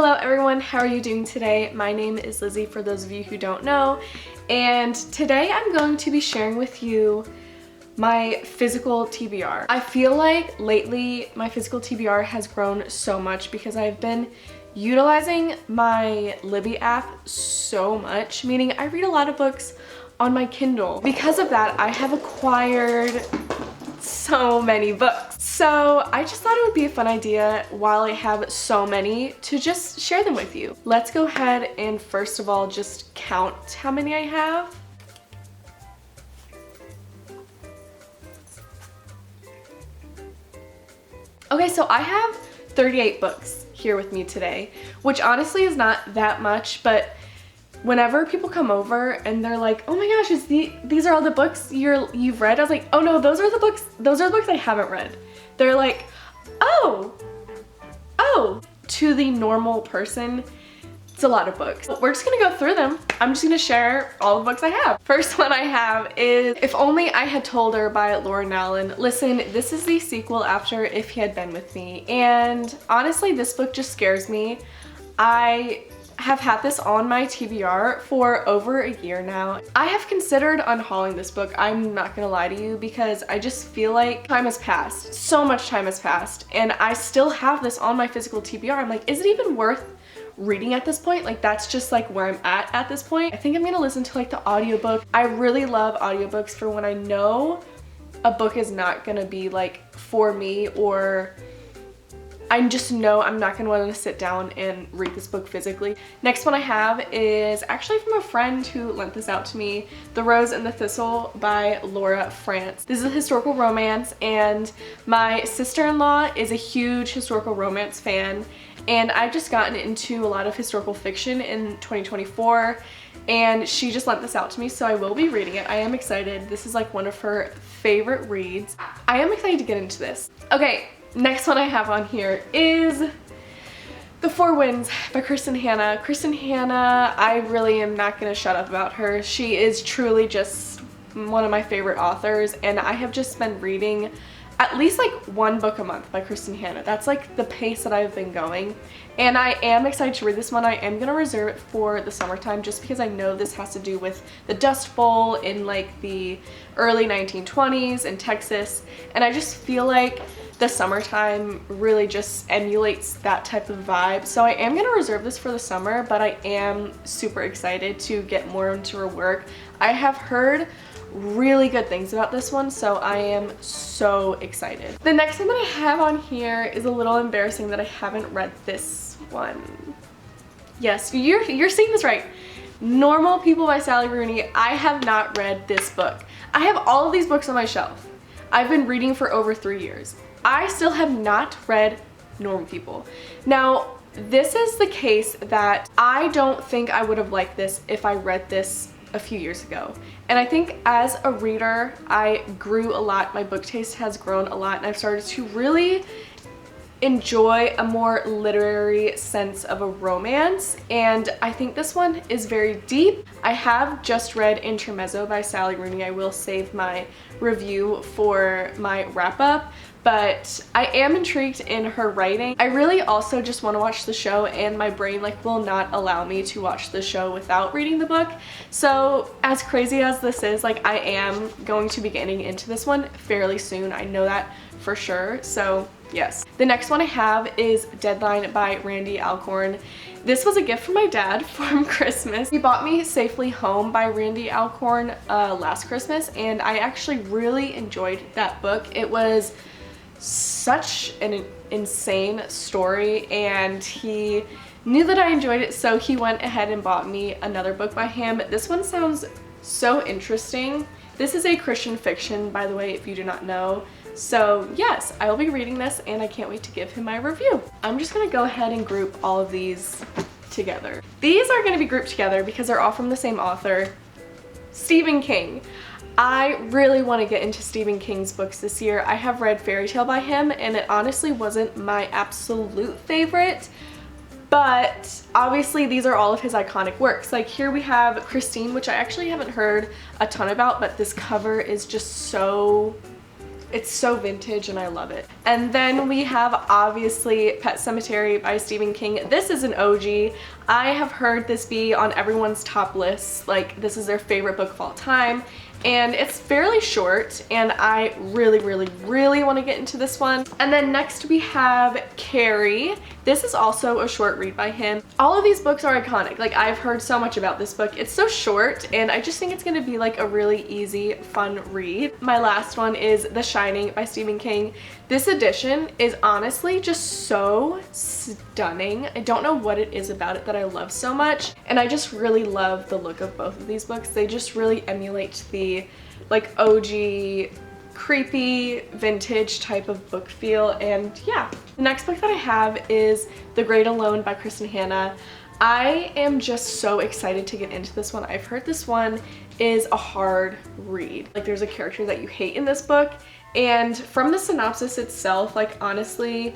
Hello everyone, how are you doing today? My name is Lizzie for those of you who don't know, and today I'm going to be sharing with you my physical TBR. I feel like lately my physical TBR has grown so much because I've been utilizing my Libby app so much, meaning I read a lot of books on my Kindle. Because of that, I have acquired so many books. So I just thought it would be a fun idea while I have so many to just share them with you. Let's go ahead and first of all just count how many I have. Okay, so I have 38 books here with me today, which honestly is not that much, but whenever people come over and they're like, oh my gosh, these are all the books you've read? I was like, oh no, those are the books I haven't read. They're like, oh. To the normal person, it's a lot of books. We're just gonna go through them. I'm just gonna share all the books I have. First one I have is If Only I Had Told Her by Laura Nallen. Listen, this is the sequel after If He Had Been With Me, and honestly this book just scares me. I have had this on my TBR for over a year now. I have considered unhauling this book, I'm not gonna lie to you, because I just feel like time has passed. So much time has passed, and I still have this on my physical TBR. I'm like, is it even worth reading at this point? Like, that's just like where I'm at this point. I think I'm gonna listen to like the audiobook. I really love audiobooks for when I know a book is not gonna be like for me, or I just know I'm not gonna want to sit down and read this book physically. Next one I have is actually from a friend who lent this out to me, The Rose and the Thistle by Laura France. This is a historical romance, and my sister-in-law is a huge historical romance fan, and I've just gotten into a lot of historical fiction in 2024, and she just lent this out to me, so I will be reading it. I am excited. This is like one of her favorite reads. I am excited to get into this. Okay. Next one I have on here is The Four Winds by Kristen Hanna. Kristen Hanna, I really am not going to shut up about her. She is truly just one of my favorite authors, and I have just been reading at least like one book a month by Kristen Hanna. That's like the pace that I've been going, and I am excited to read this one. I am going to reserve it for the summertime just because I know this has to do with the Dust Bowl in like the early 1920s in Texas, and I just feel like the summertime really just emulates that type of vibe. So I am gonna reserve this for the summer, but I am super excited to get more into her work. I have heard really good things about this one, so I am so excited. The next one that I have on here is a little embarrassing that I haven't read this one. Yes, you're seeing this right. Normal People by Sally Rooney. I have not read this book. I have all of these books on my shelf. I've been reading for over 3 years. I still have not read Normal People. Now, this is the case that I don't think I would have liked this if I read this a few years ago. And I think as a reader, I grew a lot. My book taste has grown a lot, and I've started to really enjoy a more literary sense of a romance, and I think this one is very deep. I have just read Intermezzo by Sally Rooney. I will save my review for my wrap-up, but I am intrigued in her writing. I really also just want to watch the show, and my brain like will not allow me to watch the show without reading the book. So as crazy as this is, like, I am going to be getting into this one fairly soon. I know that for sure. So yes. The next one I have is Deadline by Randy Alcorn. This was a gift from my dad from Christmas. He bought me Safely Home by Randy Alcorn last Christmas, and I actually really enjoyed that book. It was such an insane story, and he knew that I enjoyed it, so he went ahead and bought me another book by him. This one sounds so interesting. This is a Christian fiction, by the way, if you do not know. So yes, I will be reading this, and I can't wait to give him my review. I'm just gonna go ahead and group all of these together. These are gonna be grouped together because they're all from the same author, Stephen King. I really want to get into Stephen King's books this year. I have read Fairy Tale by him, and it honestly wasn't my absolute favorite, but obviously these are all of his iconic works. Like here we have Christine, which I actually haven't heard a ton about, but this cover is just so It's so vintage and I love it. And then we have obviously Pet Sematary by Stephen King. This is an OG. I have heard this be on everyone's top lists, like this is their favorite book of all time. And it's fairly short and I really want to get into this one. And then next we have Carrie. This is also a short read by him. All of these books are iconic. Like I've heard so much about this book. It's so short and I just think it's going to be like a really easy, fun read. My last one is The Shining by Stephen King. This edition is honestly just so stunning. I don't know what it is about it that I love so much. And I just really love the look of both of these books. They just really emulate the like OG creepy vintage type of book feel. And yeah, the next book that I have is The Great Alone by Kristen Hanna. I am just so excited to get into this one. I've heard this one is a hard read. Like there's a character that you hate in this book, and from the synopsis itself, like honestly,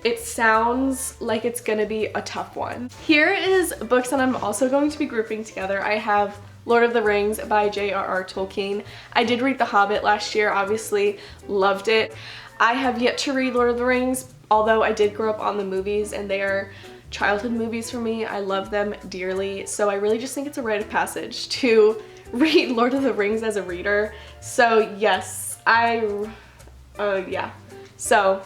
it sounds like it's gonna be a tough one. Here is books that I'm also going to be grouping together. I have Lord of the Rings by J.R.R. Tolkien. I did read The Hobbit last year, obviously loved it. I have yet to read Lord of the Rings, although I did grow up on the movies and they are childhood movies for me. I love them dearly, so I really just think it's a rite of passage to read Lord of the Rings as a reader. So yes, yeah. So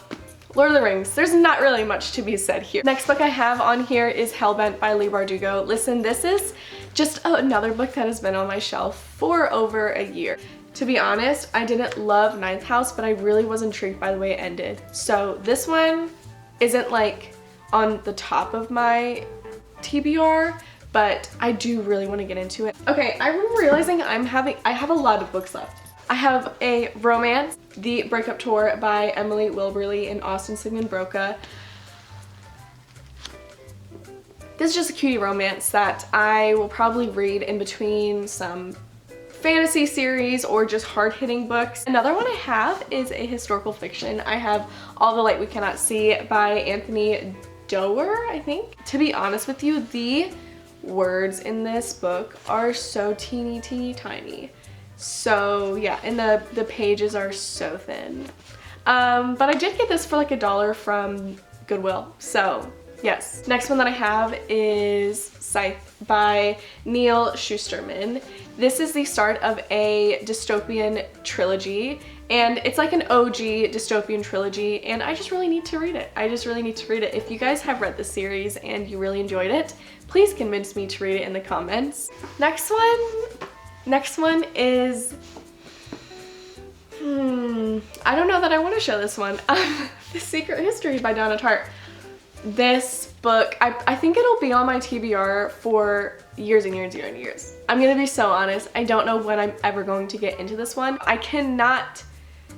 Lord of the Rings, there's not really much to be said here. Next book I have on here is Hellbent by Leigh Bardugo. Listen, this is just another book that has been on my shelf for over a year. To be honest, I didn't love Ninth House, but I really was intrigued by the way it ended. So this one isn't like on the top of my TBR, but I do really want to get into it. Okay, I'm realizing I have a lot of books left. I have a romance, The Breakup Tour by Emily Wilberly and Austin Sigmund Broca. This is just a cutie romance that I will probably read in between some fantasy series or just hard-hitting books. Another one I have is a historical fiction. I have All the Light We Cannot See by Anthony Doerr, I think. To be honest with you, the words in this book are so teeny tiny. So yeah, and the pages are so thin. But I did get this for like $1 from Goodwill, so yes. Next one that I have is Scythe by Neil Shusterman. This is the start of a dystopian trilogy, and it's like an OG dystopian trilogy, and I just really need to read it. If you guys have read the series and you really enjoyed it, please convince me to read it in the comments. Next one is, I don't know that I want to show this one. The Secret History by Donna Tartt. This book, I think it'll be on my TBR for years and years. I'm gonna be so honest, I don't know when I'm ever going to get into this one. I cannot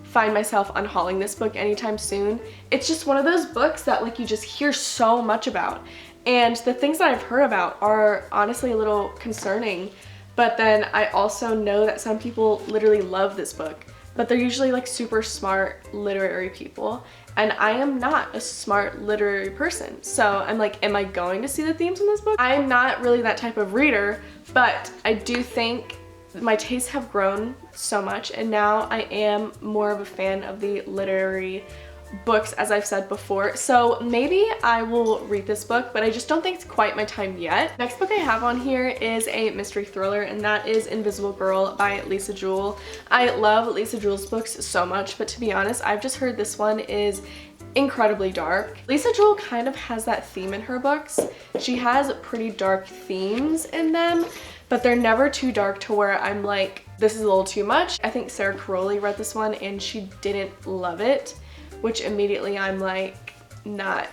find myself unhauling this book anytime soon. It's just one of those books that like you just hear so much about, and the things that I've heard about are honestly a little concerning. But then I also know that some people literally love this book, but they're usually like super smart literary people, and I am not a smart literary person. So I'm like, am I going to see the themes in this book? I'm not really that type of reader, but I do think my tastes have grown so much, and now I am more of a fan of the literary books, as I've said before. So maybe I will read this book, but I just don't think it's quite my time yet. Next book I have on here is a mystery thriller, and that is Invisible Girl by Lisa Jewell. I love Lisa Jewell's books so much, but to be honest, I've just heard this one is incredibly dark. Lisa Jewell kind of has that theme in her books. She has pretty dark themes in them, but they're never too dark to where I'm like, this is a little too much. I think Sarah Caroli read this one and she didn't love it, which immediately I'm like not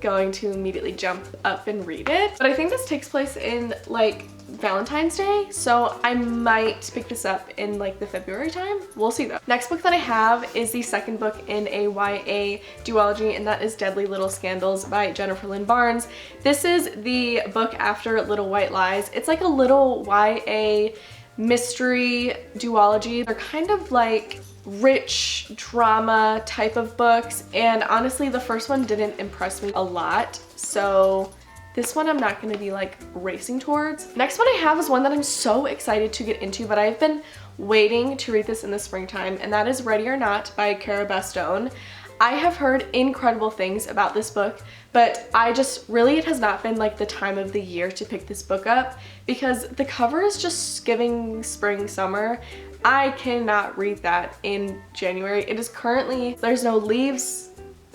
going to immediately jump up and read it. But I think this takes place in like Valentine's Day, so I might pick this up in like the February time. We'll see though. Next book that I have is the second book in a YA duology, and that is Deadly Little Scandals by Jennifer Lynn Barnes. This is the book after Little White Lies. It's like a little YA mystery duology. They're kind of like rich drama type of books, and honestly the first one didn't impress me a lot, so this one I'm not going to be like racing towards. Next one I have is one that I'm so excited to get into, but I've been waiting to read this in the springtime, and that is Ready or Not by Cara Bastone. I have heard incredible things about this book, but it has not been like the time of the year to pick this book up because the cover is just giving spring, summer. I cannot read that in January. It is currently, there's no leaves.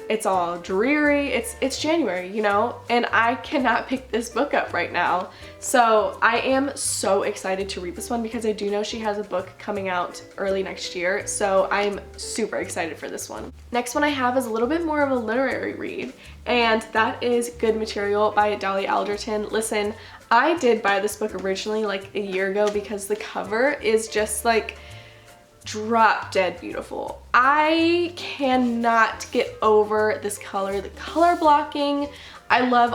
It's all dreary. It's January, you know, and I cannot pick this book up right now. So I am so excited to read this one because I do know she has a book coming out early next year. So I'm super excited for this one. Next one I have is a little bit more of a literary read, and that is Good Material by Dolly Alderton. Listen, I did buy this book originally like a year ago because the cover is just like drop dead beautiful. I cannot get over this color, the color blocking. I love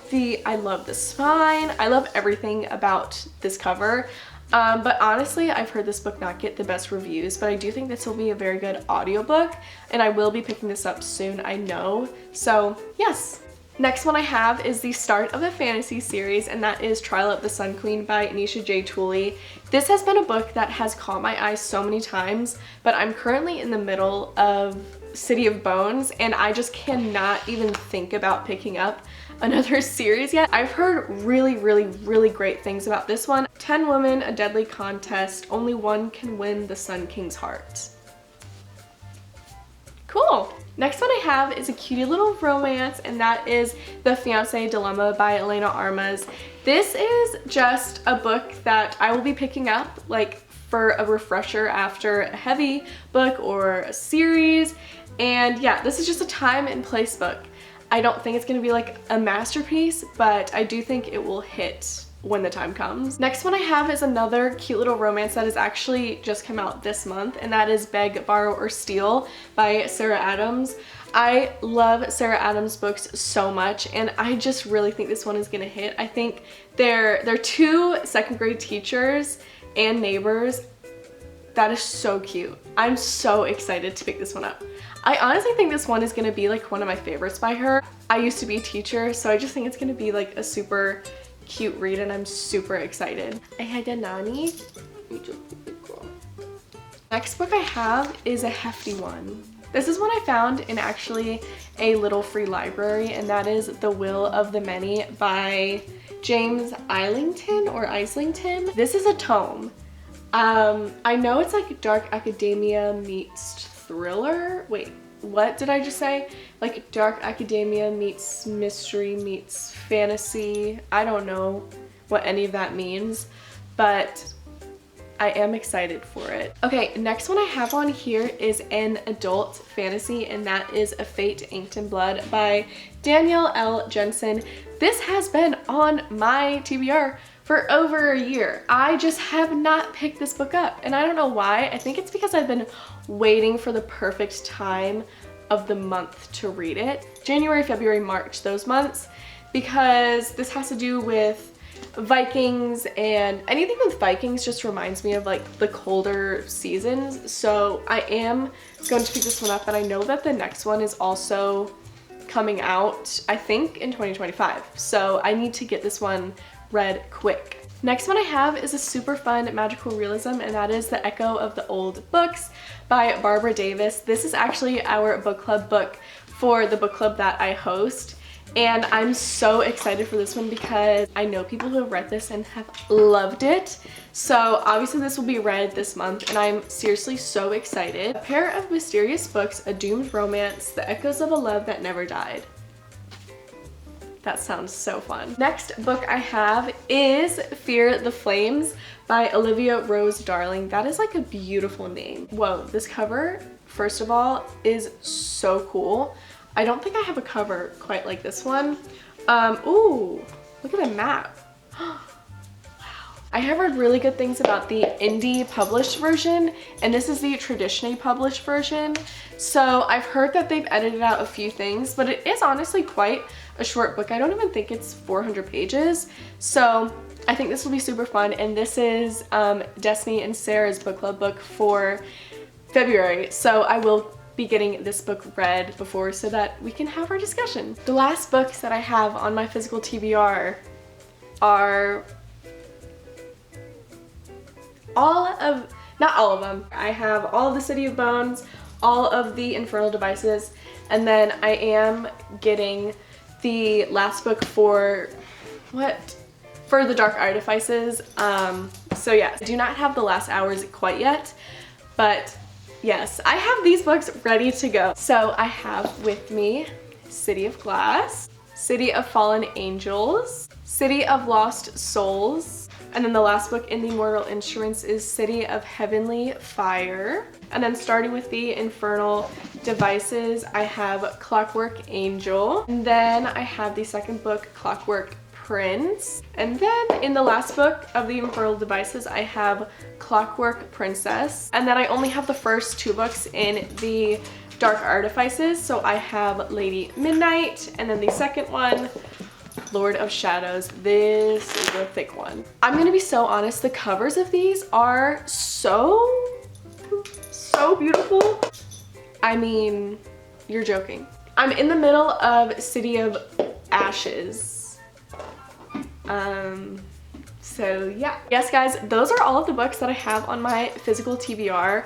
the spine. I love everything about this cover. But honestly, I've heard this book not get the best reviews, but I do think this will be a very good audiobook, and I will be picking this up soon, I know. So yes. Next one I have is the start of a fantasy series, and that is Trial of the Sun Queen by Anisha J. Tooley. This has been a book that has caught my eye so many times, but I'm currently in the middle of City of Bones, and I just cannot even think about picking up another series yet. I've heard really great things about this one. 10 women, a deadly contest, only one can win the Sun King's heart. Cool. Next one I have is a cutie little romance, and that is The Fiancé Dilemma by Elena Armas. This is just a book that I will be picking up like for a refresher after a heavy book or a series. And yeah, this is just a time and place book. I don't think it's gonna be like a masterpiece, but I do think it will hit when the time comes. Next one I have is another cute little romance that has actually just come out this month, and that is Beg, Borrow, or Steal by Sarah Adams. I love Sarah Adams books so much, and I just really think this one is gonna hit. I think they're two second grade teachers and neighbors. That is so cute. I'm so excited to pick this one up. I honestly think this one is gonna be like one of my favorites by her. I used to be a teacher, so I just think it's gonna be like a super cute read, and I'm super excited. I had a nanny. Next book I have is a hefty one. This is one I found in actually a little free library, and that is The Will of the Many by James Islington or Islington. This is a tome. I know it's like dark academia meets thriller. Wait, what did I just say? Like dark academia meets mystery meets fantasy. I don't know what any of that means, but I am excited for it. Okay, next one I have on here is an adult fantasy, and that is A Fate Inked in Blood by Danielle L. Jensen. This has been on my TBR for over a year. I just have not picked this book up, and I don't know why. I think it's because I've been waiting for the perfect time of the month to read it. January, February, March, those months, because this has to do with Vikings, and anything with Vikings just reminds me of like the colder seasons. So I am going to pick this one up, and I know that the next one is also coming out, I think, in 2025. So I need to get this one read quick. Next one I have is a super fun magical realism, and that is The Echo of the Old Books by Barbara Davis. This is actually our book club book for the book club that I host, and I'm so excited for this one because I know people who have read this and have loved it. So obviously this will be read this month, and I'm seriously so excited. A Pair of Mysterious Books, A Doomed Romance, The Echoes of a Love That Never Died. That sounds so fun. Next book I have is Fear the Flames by Olivia Rose Darling. That is like a beautiful name. Whoa, this cover, first of all, is so cool. I don't think I have a cover quite like this one. Ooh, look at the map. Wow. I have heard really good things about the indie published version, and this is the traditionally published version. So I've heard that they've edited out a few things, but it is honestly quite a short book. I don't even think it's 400 pages. So I think this will be super fun, and this is Destiny and Sarah's book club book for February. So I will be getting this book read before so that we can have our discussion. The last books that I have on my physical TBR are all of not all of them. I have all of the City of Bones, all of the Infernal Devices, and then I am getting the last book for the Dark Artifices. So yeah, I do not have the Last Hours quite yet, but yes, I have these books ready to go. So I have with me City of Glass, City of Fallen Angels, City of Lost Souls, and then the last book in the Mortal Instruments is City of Heavenly Fire. And then starting with the Infernal Devices, I have Clockwork Angel. And then I have the second book, Clockwork Prince. And then in the last book of the Infernal Devices, I have Clockwork Princess. And then I only have the first 2 books in the Dark Artifices. So I have Lady Midnight, and then the second one, Lord of Shadows. This is a thick one. I'm gonna be so honest, the covers of these are so beautiful. I mean, you're joking. I'm in the middle of City of Ashes. So yeah. Yes guys, those are all of the books that I have on my physical TBR.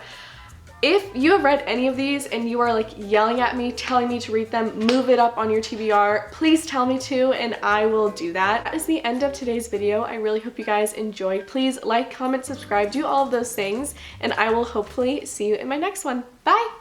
If you have read any of these and you are like yelling at me, telling me to read them, move it up on your TBR, please tell me to and I will do that. That is the end of today's video. I really hope you guys enjoyed. Please like, comment, subscribe, do all of those things, and I will hopefully see you in my next one. Bye!